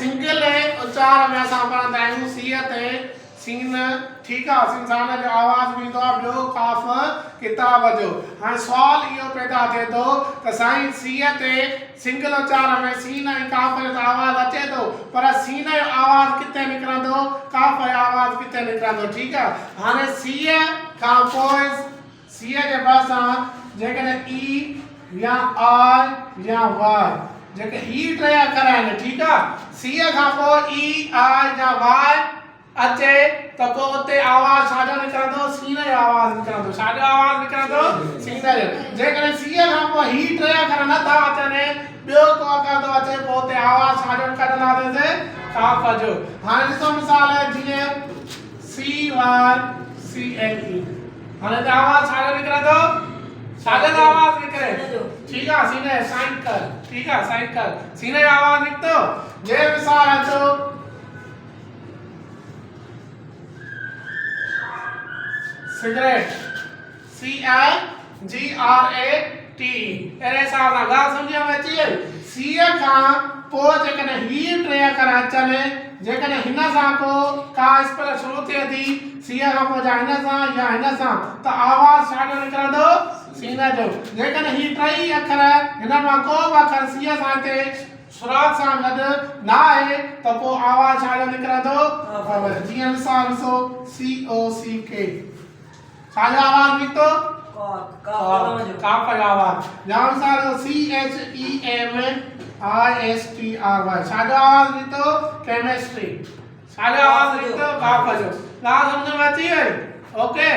single उच्चार में असां पढ़ंदा आहियूं सी ते सीन ठीक है इंसान जो आवाज भी तो बो काफ किताब जो हाँ सवाल यो पैदा थे तो साईं सी ते सिंगल उच्चार में सीन ऐं काफ जो आवाज अचे तो पर सीन जो आवाज किथे निकरंदो काफ जो आवाज किथे निकरंदो ठीक है हाने सी का पोइ सी के पासा जेकॾहिं ई या आर या वाय जेके ई टे अखर आहिनि ठीक है सी का पोइ ई आर या वाय अचे तो को उते आवाज साजो निकरंदो सीन जो आवाज निकरंदो साजो आवाज निकरंदो सीन जो जेकॾहिं सी खां पोइ ही टे अखर नथा अचनि ॿियो को अखर थो अचे पोइ उते आवाज साजो कढंदासीं काफ जो हाणे ॾिसो मिसाल जीअं सी वार सी एल ई हाणे त आवाज साजो निकरंदो साजो आवाज निकरे ठीक है सीन साइन कर ठीक है साइन कर सीन जो आवाज निकतो जे मिसाल अचो cigarette C I G R A T अरे साहब ना गा समझ में अची सी का पो जेकने ही टे अखर अचने जेकने हिन सा को का स्पेल शुरू थे थी सी का पो जा हिन सा या हिन सा तो आवाज साडो निकरंदो सीन जो जेकने ही टे अखर हिन मा को अखर सी सा ते सुराग सा गड ना है तो पो आवाज साडो निकरंदो जी मिसाल सो सी ओ सी के साजा आवाज निकतो काफ का आवाज जहां सारो C H E M I S T R Y साजा आवाज निकतो केमिस्ट्री साजा आवाज निकतो काफ जो ना समझ में अची है ओके